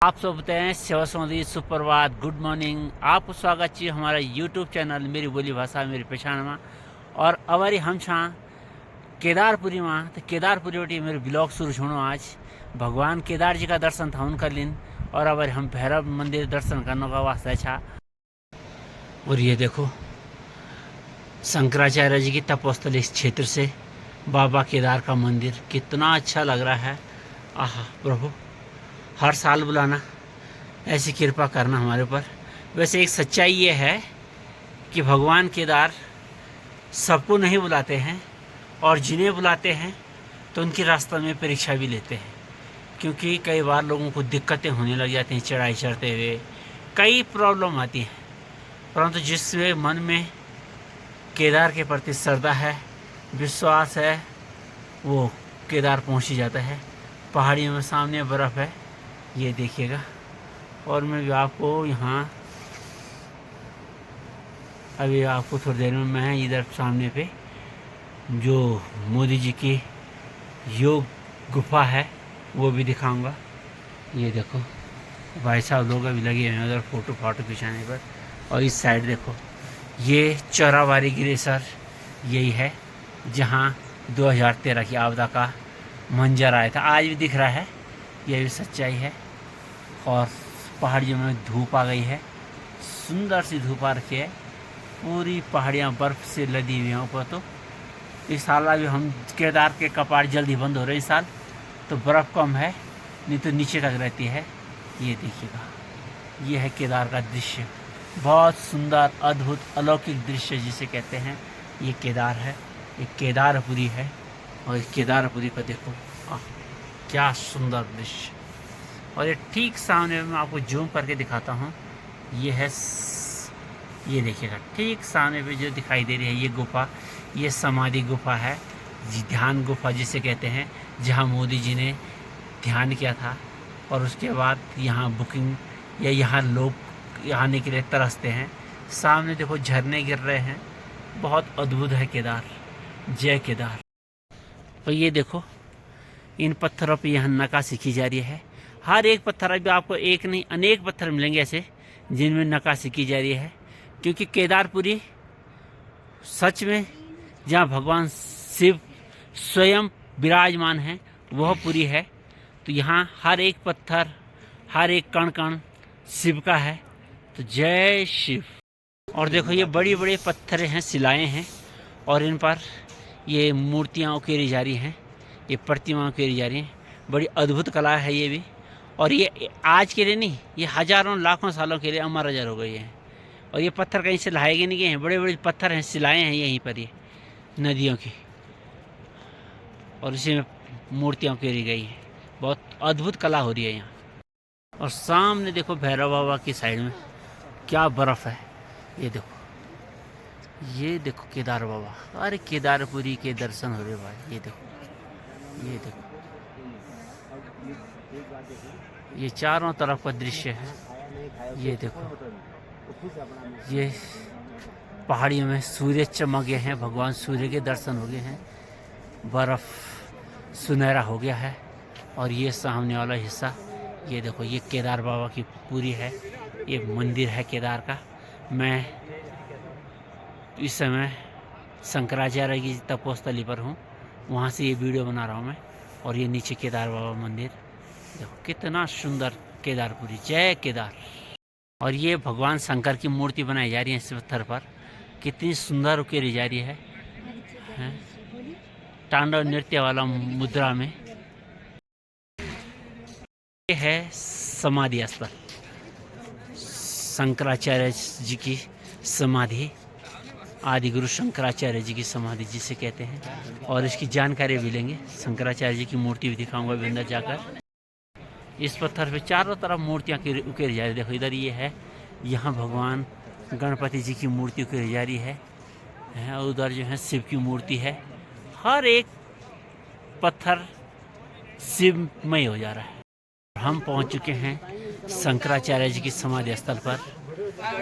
आप सब बताएं सेवा संबंधी सुप्रभात गुड मॉर्निंग। आपको स्वागत है हमारा यूट्यूब चैनल मेरी बोली भाषा मेरी पहचान में। और अवारी हम छा केदारपुरी में तो केदारपुरी वटी मेरे ब्लॉग शुरू छोड़ो। आज भगवान केदार जी का दर्शन था उनका लिन और अवारी हम भैरव मंदिर दर्शन करने का वास्ता छा। और ये देखो शंकराचार्य जी की तपोस्थल इस क्षेत्र से बाबा केदार का मंदिर कितना अच्छा लग रहा है। आहा प्रभु हर साल बुलाना, ऐसी कृपा करना हमारे ऊपर। वैसे एक सच्चाई ये है कि भगवान केदार सबको नहीं बुलाते हैं और जिन्हें बुलाते हैं तो उनकी रास्ते में परीक्षा भी लेते हैं, क्योंकि कई बार लोगों को दिक्कतें होने लग जाती हैं चढ़ाई चढ़ते हुए, कई प्रॉब्लम आती हैं। परंतु जिसके मन में केदार के प्रति श्रद्धा है, विश्वास है, वो केदार पहुंच ही जाता है। पहाड़ियों में सामने बर्फ़ है, ये देखिएगा। और मैं भी आपको यहाँ अभी आपको थोड़ी देर में मैं इधर सामने पे जो मोदी जी की योग गुफा है वो भी दिखाऊंगा। ये देखो भाई साहब लोग अभी लगे हुए हैं उधर फ़ोटो खिंचाने पर। और इस साइड देखो ये चौराबाड़ी गिरेसर यही है जहाँ 2013 की आपदा का मंजर आया था, आज भी दिख रहा है। यह भी सच्चाई है। और पहाड़ियों में धूप आ गई है, सुंदर सी धूप आ रखी है, पूरी पहाड़ियाँ बर्फ़ से लदी हुई हैं ऊपर। तो इस साल अभी हम केदार के कपाट जल्दी बंद हो रहे हैं इस साल, तो बर्फ़ कम है, नहीं तो नीचे तक रहती है। ये देखिएगा, ये है केदार का दृश्य, बहुत सुंदर अद्भुत अलौकिक दृश्य जिसे कहते हैं। ये केदार है, ये केदारपुरी है। और इस केदारपुरी को देखो, क्या सुंदर दृश्य। और ये ठीक सामने में आपको जूम करके दिखाता हूँ, ये है, ये देखिएगा ठीक सामने पे जो दिखाई दे रही है ये गुफा, ये समाधि गुफा है, ध्यान गुफा जिसे कहते हैं, जहाँ मोदी जी ने ध्यान किया था। और उसके बाद यहाँ बुकिंग या यहाँ लोग आने के लिए तरसते हैं। सामने देखो झरने गिर रहे हैं, बहुत अद्भुत है केदार। जय केदार। और ये देखो इन पत्थरों पे यहाँ नक्काशी की जा रही है। हर एक पत्थर, अभी आपको एक नहीं अनेक पत्थर मिलेंगे ऐसे जिनमें नक्काशी की जा रही है, क्योंकि केदारपुरी सच में जहाँ भगवान शिव स्वयं विराजमान हैं वह पुरी है। तो यहाँ हर एक पत्थर हर एक कण कण शिव का है। तो जय शिव। और देखो ये बड़ी बड़ी पत्थरें हैं, शिलाएँ हैं, और इन पर ये मूर्तियाँ उकेरी जा रही हैं, ये प्रतिमा उकेरी जा रही हैं। बड़ी अद्भुत कला है ये भी। और ये आज के लिए नहीं, ये हजारों लाखों सालों के लिए अमर अजर हो गई है। और ये पत्थर कहीं से लाए गए नहीं गए हैं, बड़े बड़े पत्थर हैं, शिलाएँ हैं यहीं पर, ये नदियों की, और इसी में मूर्तियाँ उकेरी गई हैं। बहुत अद्भुत कला हो रही है यहाँ। और सामने देखो भैरव बाबा की साइड में क्या बर्फ़ है, ये देखो केदार बाबा। अरे केदारपुरी के दर्शन हो रहे भाई, ये देखो ये चारों तरफ का दृश्य है। ये देखो ये पहाड़ियों में सूर्य चमक गए हैं, भगवान सूर्य के दर्शन हो गए हैं, बर्फ़ सुनहरा हो गया है। और ये सामने वाला हिस्सा ये देखो, ये केदार बाबा की पूरी है, ये मंदिर है केदार का। मैं इस समय शंकराचार्य की तपोस्थली पर हूँ, वहाँ से ये वीडियो बना रहा हूँ मैं। और ये नीचे केदार बाबा मंदिर देखो, कितना सुंदर केदारपुरी। जय केदार। और ये भगवान शंकर की मूर्ति बनाई जा रही है इस पत्थर पर, कितनी सुंदर उकेरी जा रही है, तांडव नृत्य वाला मुद्रा में। ये है समाधि स्थल, शंकराचार्य जी की समाधि, आदि गुरु शंकराचार्य जी की समाधि जिसे कहते हैं। और इसकी जानकारी भी लेंगे, शंकराचार्य जी की मूर्ति भी दिखाऊंगा अभी अंदर जाकर। इस पत्थर पे चारों तरफ मूर्तियाँ उकेरी जा रही है। देखो इधर ये है, यहाँ भगवान गणपति जी की मूर्ति उकेरी जा रही है, और उधर जो है शिव की मूर्ति है। हर एक पत्थर शिवमय हो जा रहा है। हम पहुँच चुके हैं शंकराचार्य जी की समाधि स्थल पर।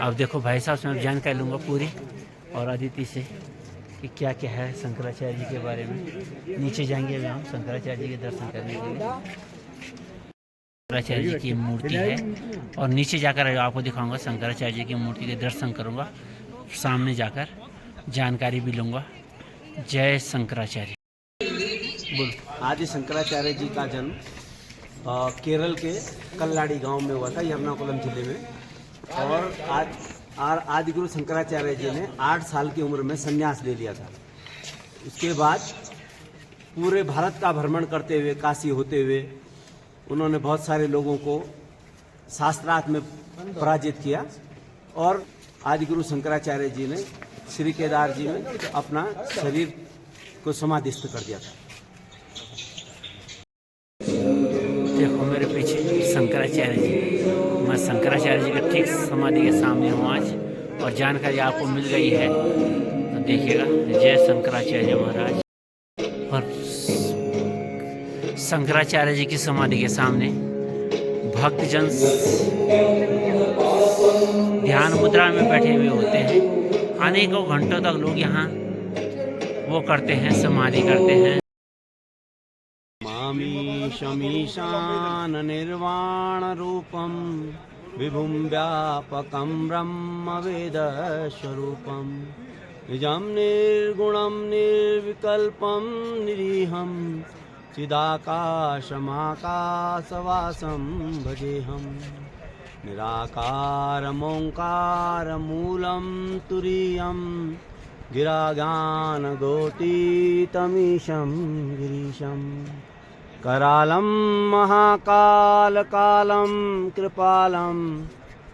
अब देखो भाई साहब से मैं जानकारी लूँगा पूरी और अदिति से कि क्या क्या है शंकराचार्य जी के बारे में। नीचे जाएंगे अभी हम शंकराचार्य जी के दर्शन करने के लिए। शंकराचार्य जी की मूर्ति है और नीचे जाकर आपको दिखाऊंगा शंकराचार्य जी की मूर्ति के दर्शन करूंगा, सामने जाकर जानकारी भी लूंगा। जय शंकराचार्य। आदि शंकराचार्य जी का जन्म केरल के कल्लाड़ी गांव में हुआ था, एर्नाकुलम जिले में। और आदि गुरु शंकराचार्य जी ने 8 साल की उम्र में संन्यास ले लिया था। उसके बाद पूरे भारत का भ्रमण करते हुए, काशी होते हुए, उन्होंने बहुत सारे लोगों को शास्त्रार्थ में पराजित किया और आदि गुरु शंकराचार्य जी ने श्री केदार जी में अपना शरीर को समाधिस्थ कर दिया था। देखो मेरे पीछे शंकराचार्य जी, मैं शंकराचार्य जी के ठीक समाधि के सामने हूँ आज, और जानकारी आपको मिल गई है तो देखिएगा। जय शंकराचार्य महाराज। और शंकराचार्य जी की समाधि के सामने भक्तजन ध्यान मुद्रा में बैठे हुए होते हैं। अनेकों घंटों तक लोग यहाँ वो करते हैं, समाधि करते हैं। मामीशमीशान निर्वाण रूपम विभुम व्यापकम ब्रह्म वेद स्वरूपम निजम निर्गुणम निर्विकल्पम निरीहम चिदाकाशमाकाशवासम भजेहम निराकारमोङ्कारमूलं तुरीयं गिरागानगोटीतमीशं गिरीशं करालं महाकालकालं कृपालं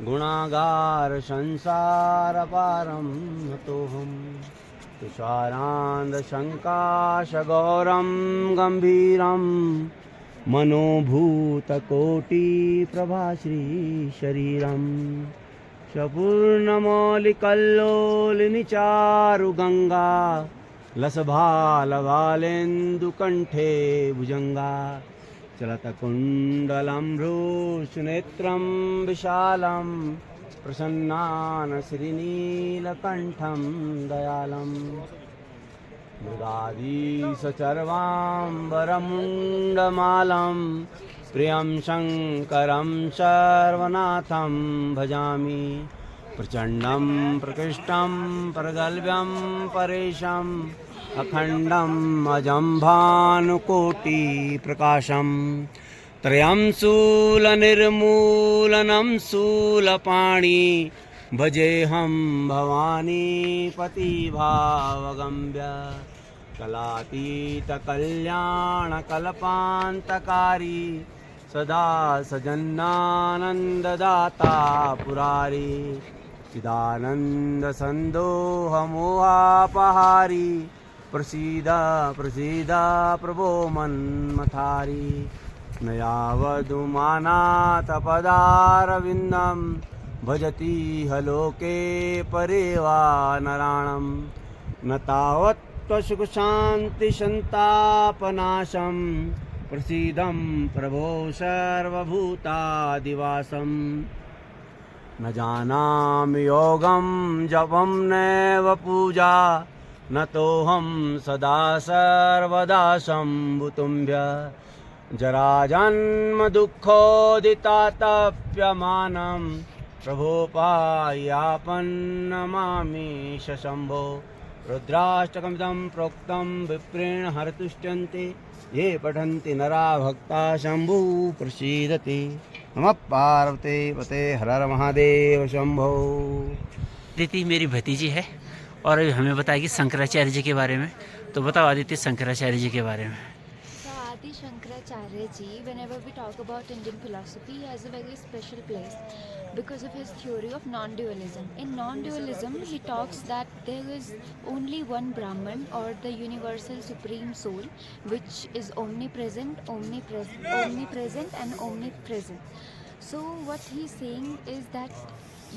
गुणागारसंसारपारं नतोऽहं तुषारान्धशङ्काशगौरं गम्भीरं मनोभूतकोटिप्रभाश्रीशरीरं सपूर्णमौलिकल्लोलिनिचारुगङ्गा लसभालभालेन्दुकण्ठे भुजङ्गा चलतकुण्डलं भ्रूसुनेत्रं विशालं प्रसन्नानश्रीनीलकण्ठं दयालम् मृगाधीशचर्वाम्बरमुण्डमालं प्रियं शङ्करं सर्वनाथं भजामि प्रचण्डं प्रकृष्टं प्रगल्भ्यं परेशम् अखण्डम् अजं भानुकोटिप्रकाशं त्रयं शूलनिर्मूलनं शूलपाणि भजेऽहं भवानी पतिभावगम्य कलातीतकल्याणकल्पान्तकारी सदा सजन्नानन्ददाता पुरारी चिदानन्दसन्दोहमोहापहारी प्रसीद प्रसीद प्रभो मन्मथारी न यावदुमानाथपदारविन्दं भजति हलोके परे वा नराणं न तावत्त्वसुखशान्तिसन्तापनाशं प्रसीदं प्रभो सर्वभूतादिवासं न जानामि योगं जपं नैव पूजा न तोऽहं सदा सर्वदा शम्भुतुम्भ्य जराजन्मदुःखोदितातप्यमानं प्रभोपायापन्नमामि शम्भो रुद्राष्टकमिदं प्रोक्तं विप्रेण हरतुष्टन्ते ये पठन्ति नरा भक्ता शम्भु प्रसीदति। नमः पार्वते पते हर हर महादेव शंभो। अदिति मेरी भतीजी है और अभी हमें बताएगी शंकराचार्य जी के बारे में। तो बताओ आदित्य, शंकराचार्य जी के बारे में। Adi Shankaracharya ji, whenever we talk about Indian philosophy, he has a very special place because of his theory of non-dualism. In non-dualism, he talks that there is only one Brahman or the universal supreme soul, which is omnipresent and omnipresent. So what he's saying is that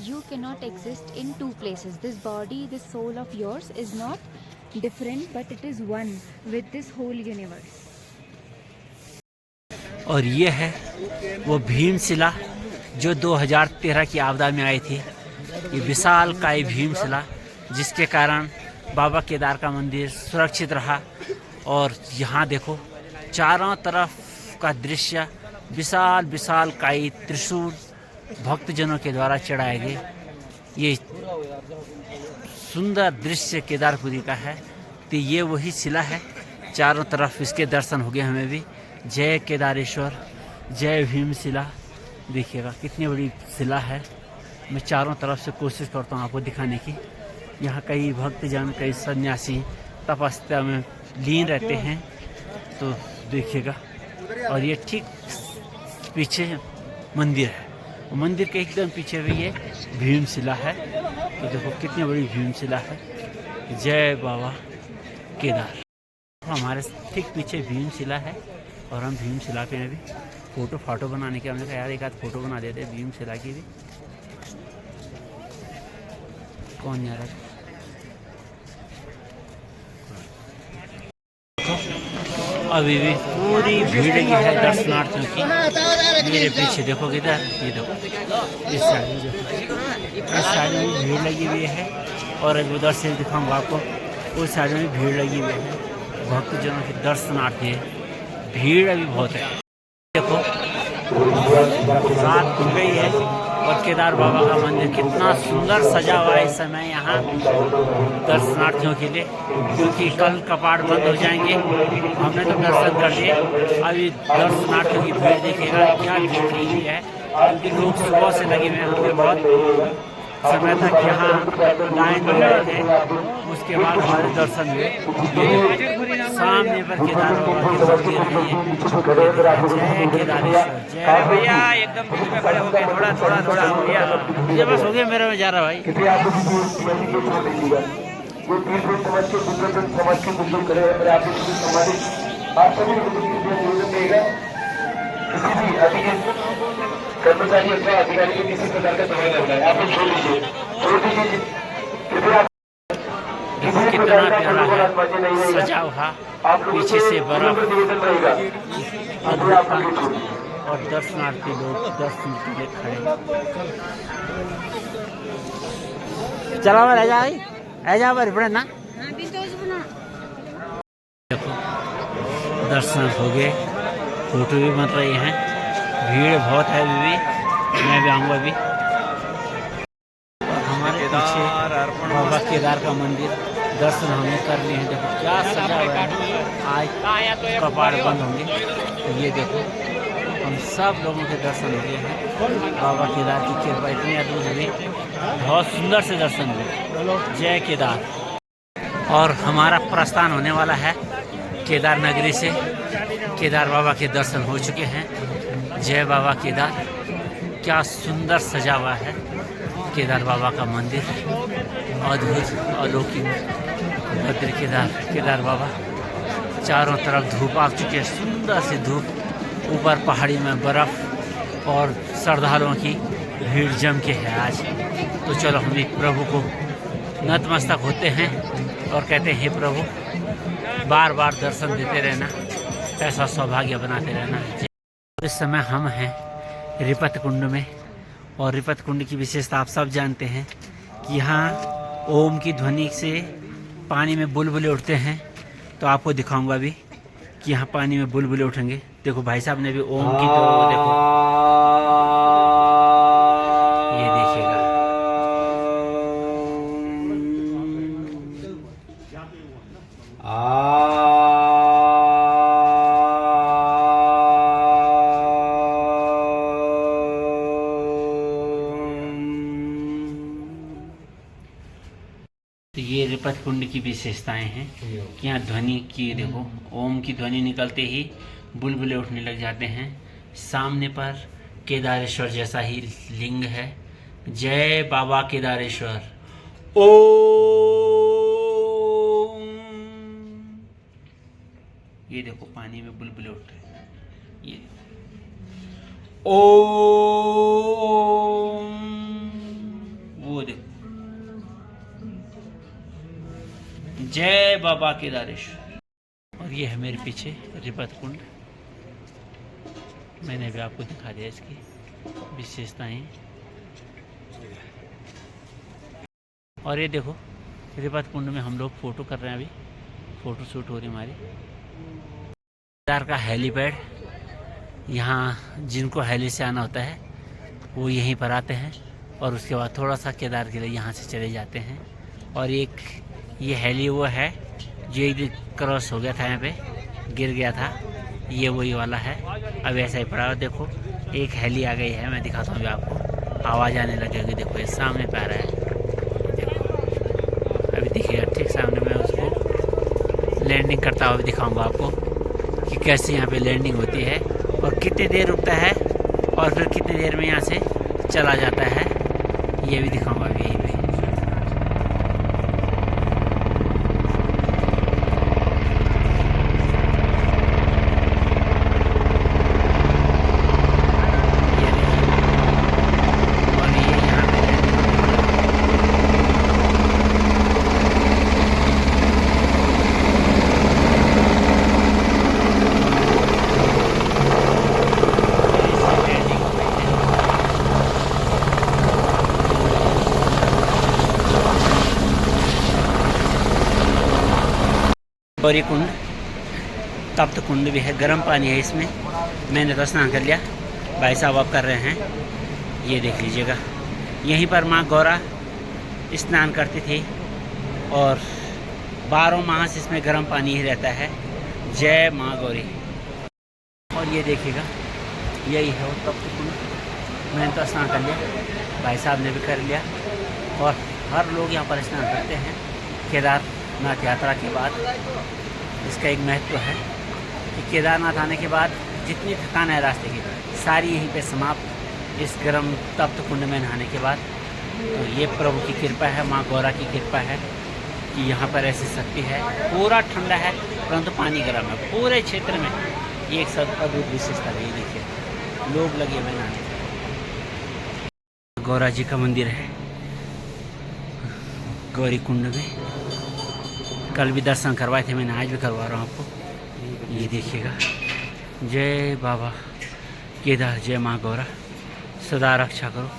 you cannot exist in two places. This body, this soul of yours is not different, but it is one with this whole universe. और ये है वो भीमशिला जो 2013 की आपदा में आई थी। ये विशाल काय भीमशिला जिसके कारण बाबा केदार का मंदिर सुरक्षित रहा। और यहाँ देखो चारों तरफ का दृश्य विशाल विशाल काई त्रिशूल भक्तजनों के द्वारा चढ़ाए गए। ये सुंदर दृश्य केदारपुरी का है। तो ये वही शिला है, चारों तरफ इसके दर्शन हो गए हमें भी। जय केदारेश्वर, जय भीम शिला। देखिएगा कितनी बड़ी शिला है। मैं चारों तरफ से कोशिश करता हूँ आपको दिखाने की। यहाँ कई भक्तजन, कई सन्यासी तपस्या में लीन रहते हैं, तो देखिएगा। और ये ठीक पीछे मंदिर है, मंदिर के एकदम पीछे भी ये भीमशिला है। तो देखो कितनी बड़ी भीमशिला है। जय बाबा केदार। हमारे ठीक पीछे भीमशिला है और हम भीमशिला पे अभी फोटो बनाने के, हमने कहा यार एक आध फोटो बना देते हैं भीमशिला की भी। कौन जा रहा है? अभी भी पूरी भीड़ लगी है दर्शनार्थियों की। मेरे पीछे देखो किधर, ये देखो इस साइड में, इस साइड में भीड़ लगी हुई है। और उधर से दिखाऊंगा आपको, उस साइड में भीड़ लगी हुई है भक्तजनों के दर्शनार्थी। भीड़ अभी बहुत है। देखो रात हो गई है और केदार बाबा का मंदिर कितना सुंदर सजा हुआ है इस समय यहाँ दर्शनार्थियों के लिए, क्योंकि कल कपाट बंद हो जाएंगे। हमने तो दर्शन कर लिए, अभी दर्शनार्थियों की भीड़ देखिएगा क्या भीड़ लगी है, क्योंकि लोग सुबह से लगे हुए हैं। हमने बहुत समय तक यहाँ लाइन में रहे थे, उसके बाद हमारे दर्शन हुए। सामने पर केदार बाबा के मंदिर है। जय केदारेश्वर, जय भैया। एकदम बीच में खड़े हो गए, थोड़ा थोड़ा थोड़ा हो गया, मुझे बस हो गया, मेरा में जा रहा भाई। कर्मचारी अथवा अधिकारी को किसी प्रकार का समय लगता है, आप छोड़ दीजिए, छोड़ दीजिए कृपया। कितना प्यारा है सजा हुआ, पीछे से बर्फ और दर्शनार्थी लोग दर्शन के लिए खड़े। चला रह जा बड़े ना। देखो दर्शन हो गए, फोटो भी बन रही हैं। भीड़ बहुत है अभी भी, मैं भी आऊँगा अभी। हमारे पीछे बाबा केदार का मंदिर दर्शन हमने कर लिए हैं। देखो क्या सजा हुआ है। आज कपाट बंद होंगे, तो ये देखो हम सब लोगों के दर्शन हो गए हैं। बाबा केदार की कृपा इतनी अद्भुत हुई, बहुत सुंदर से दर्शन हुए। जय केदार। और हमारा प्रस्थान होने वाला है केदार नगरी से। केदार बाबा के दर्शन हो चुके हैं। जय बाबा केदार। क्या सुंदर सजा हुआ है केदार बाबा का मंदिर, अद्भुत अलौकिक भद्र केदार बाबा। चारों तरफ धूप आ चुकी है, सुंदर सी धूप, ऊपर पहाड़ी में बर्फ और श्रद्धालुओं की भीड़ जम के है आज। तो चलो हम भी प्रभु को नतमस्तक होते हैं और कहते हैं हे प्रभु बार बार दर्शन देते रहना, ऐसा सौभाग्य बनाते रहना। इस समय हम हैं रिपत कुंड में, और रिपत कुंड की विशेषता आप सब जानते हैं कि यहाँ ओम की ध्वनि से पानी में बुलबुले उठते हैं। तो आपको दिखाऊंगा अभी कि यहाँ पानी में बुलबुले उठेंगे। देखो भाई साहब ने भी ओम की, तो देखो ये देखिएगा। तो ये रिपत कुंड की विशेषताएं हैं कि यहाँ ध्वनि की देखो, ओम की ध्वनि निकलते ही बुलबुले उठने लग जाते हैं। सामने पर केदारेश्वर जैसा ही लिंग है। जय बाबा केदारेश्वर। ओम। ये देखो पानी में बुलबुले उठ रहे हैं। ये ओम, वो देखो। जय बाबा केदारेश्वर। और ये है मेरे पीछे रिपत कुंड। मैंने भी आपको दिखा दिया इसकी विशेषताएं। और ये देखो रिपत कुंड में हम लोग फोटो कर रहे हैं, अभी फोटो शूट हो रही हमारी। केदार का हेलीपैड यहाँ जिनको हेली से आना होता है वो यहीं पर आते हैं और उसके बाद थोड़ा सा केदार के लिए यहाँ से चले जाते हैं। और एक ये हेली वो है जो एक दिन क्रॉस हो गया था, यहाँ पे गिर गया था, ये वही वाला है। अब ऐसा ही पड़ा है। देखो एक हेली आ गई है, मैं दिखाता हूँ आपको, आवाज़ आने लगेगी। देखो ये सामने पे आ रहा है, देखो अभी दिखेगा ठीक सामने। मैं उसको लैंडिंग करता हुआ दिखाऊंगा आपको कि कैसे यहाँ पे लैंडिंग होती है और कितनी देर रुकता है और फिर कितनी देर में यहाँ से चला जाता है, ये भी दिखाऊंगा अभी यहीं पे। गौरी कुंड तप्त कुंड भी है, गर्म पानी है इसमें। मैंने तो स्नान कर लिया, भाई साहब आप कर रहे हैं, ये देख लीजिएगा। यहीं पर माँ गौरा स्नान करती थी और 12 मास इसमें गर्म पानी ही रहता है। जय माँ गौरी। और ये देखिएगा यही है वो तप्त कुंड। मैंने तो स्नान कर लिया, भाई साहब ने भी कर लिया और हर लोग यहाँ पर स्नान करते हैं केदारनाथ यात्रा के बाद। इसका एक महत्व है कि केदारनाथ आने के बाद जितनी थकान है रास्ते की सारी यहीं पे समाप्त, इस गर्म तप्त कुंड में नहाने के बाद। तो ये प्रभु की कृपा है, माँ गौरा की कृपा है कि यहाँ पर ऐसी शक्ति है। पूरा ठंडा है परंतु पानी गर्म है पूरे क्षेत्र में। ये एक सब अद्भुत विशेषता है। ये देखिए लोग लगे हुए नहाने। गौरा जी का मंदिर है गौरी कुंड में। कल भी दर्शन करवाए थे मैंने, आज भी करवा रहा हूँ आपको। ये देखिएगा। जय बाबा केदार, जय माँ गौरा, सदा रक्षा करो,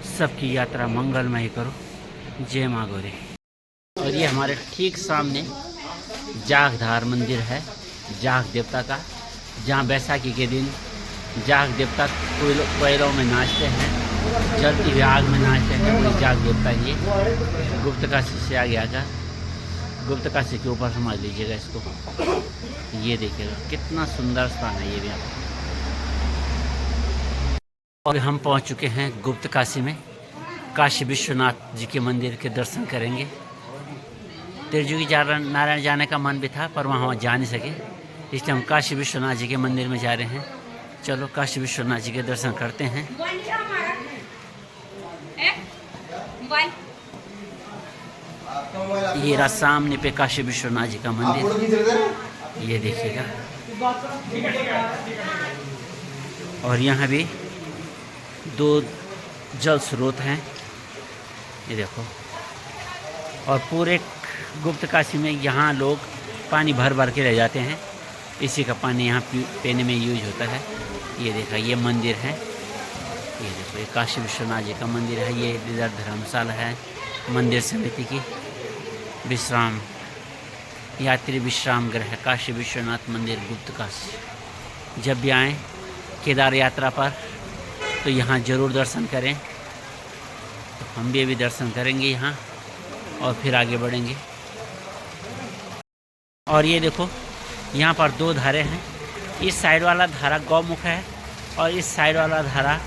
सबकी यात्रा मंगलमय करो, जय माँ गौरी। और ये हमारे ठीक सामने जागधार मंदिर है, जाग देवता का, जहाँ बैसाखी के दिन जाग देवता कोयलों में नाचते हैं, जलती हुई आग में नाचते हैं। वही जाग देवता ये गुप्त काशी से आगे आकर गुप्त काशी के ऊपर समझ लीजिएगा इसको। ये देखिएगा कितना सुंदर स्थान है ये भी। और हम पहुंच चुके हैं गुप्त काशी में। काशी विश्वनाथ जी के मंदिर के दर्शन करेंगे। त्रिजुगी नारायण जाने का मन भी था पर वहाँ जा नहीं सके, इसलिए हम काशी विश्वनाथ जी के मंदिर में जा रहे हैं। चलो काशी विश्वनाथ जी के दर्शन करते हैं। ये रहा सामने पे काशी विश्वनाथ जी का मंदिर, ये देखिएगा। और यहाँ भी 2 जल स्रोत हैं, ये देखो। और पूरे गुप्त काशी में यहाँ लोग पानी भर भर के ले जाते हैं, इसी का पानी यहाँ पीने में यूज होता है। ये देखा ये मंदिर है, ये देखो ये काशी विश्वनाथ जी का मंदिर है। ये इधर धर्मशाला है मंदिर समिति की, विश्राम यात्री विश्राम गृह काशी विश्वनाथ मंदिर गुप्त काशी। जब भी आएँ केदार यात्रा पर तो यहाँ ज़रूर दर्शन करें। तो हम भी अभी दर्शन करेंगे यहाँ और फिर आगे बढ़ेंगे। और ये देखो यहाँ पर 2 धारे हैं। इस साइड वाला धारा गौमुख है और इस साइड वाला धारा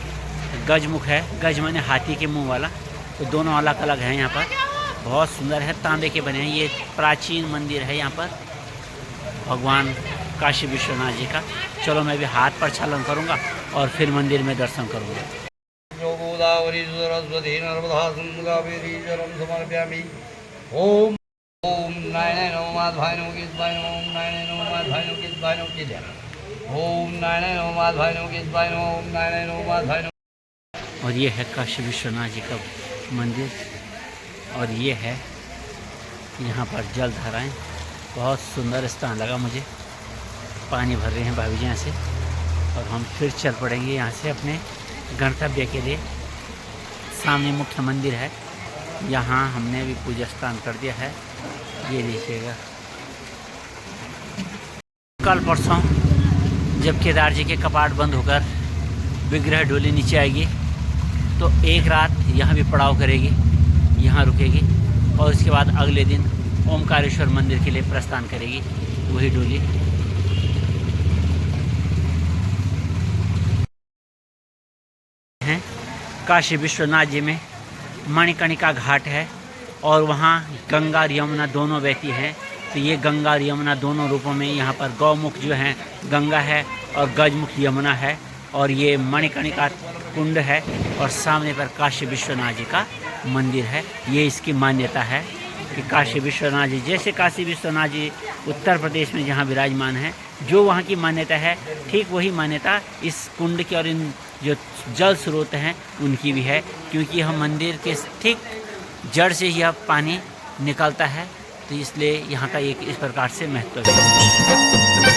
गजमुख है। गज माने हाथी के मुंह वाला। तो दोनों अलग अलग हैं। यहाँ पर बहुत सुंदर है, तांबे के बने हैं। ये प्राचीन मंदिर है यहाँ पर भगवान काशी विश्वनाथ जी का। चलो मैं भी हाथ पर छालन करूँगा और फिर मंदिर में दर्शन करूँगा। गोदावरी सरस्वती नर्मदा सिंधु कावेरी जलम समर्पयामि। ओम ओम नारायणाय नमः माधवाय नमः केशवाय नमः। ओम नारायणाय नमः माधवाय नमः केशवाय नमः केशवाय। ओम नारायणाय नमः माधवाय नमः केशवाय नमः। ओम नारायणाय नमः माधवाय नमः। और ये है काशी विश्वनाथ जी का मंदिर और ये है यहाँ पर जल धाराएँ। बहुत सुंदर स्थान लगा मुझे। पानी भर रहे हैं भाभी जी यहाँ से और हम फिर चल पड़ेंगे यहाँ से अपने गंतव्य के लिए। सामने मुख्य मंदिर है, यहाँ हमने भी पूजा स्नान कर दिया है। ये देखिएगा। कल परसों जब केदार जी के कपाट बंद होकर विग्रह डोली नीचे आएगी तो एक रात यहाँ भी पड़ाव करेगी, यहाँ रुकेगी और उसके बाद अगले दिन ओमकारेश्वर मंदिर के लिए प्रस्थान करेगी वही डोली। हैं काशी विश्वनाथ जी में मणिकर्णिका घाट है और वहाँ गंगा और यमुना दोनों बहती हैं। तो ये गंगा और यमुना दोनों रूपों में यहाँ पर गौमुख जो हैं गंगा है और गजमुख यमुना है और ये मणिकर्णिका कुंड है और सामने पर काशी विश्वनाथ जी का मंदिर है। ये इसकी मान्यता है कि काशी विश्वनाथ जी, जैसे काशी विश्वनाथ जी उत्तर प्रदेश में जहाँ विराजमान है, जो वहाँ की मान्यता है ठीक वही मान्यता इस कुंड की और इन जो जल स्रोत हैं उनकी भी है, क्योंकि यह मंदिर के ठीक जड़ से यह पानी निकलता है। तो इसलिए यहाँ का एक इस प्रकार से महत्व है।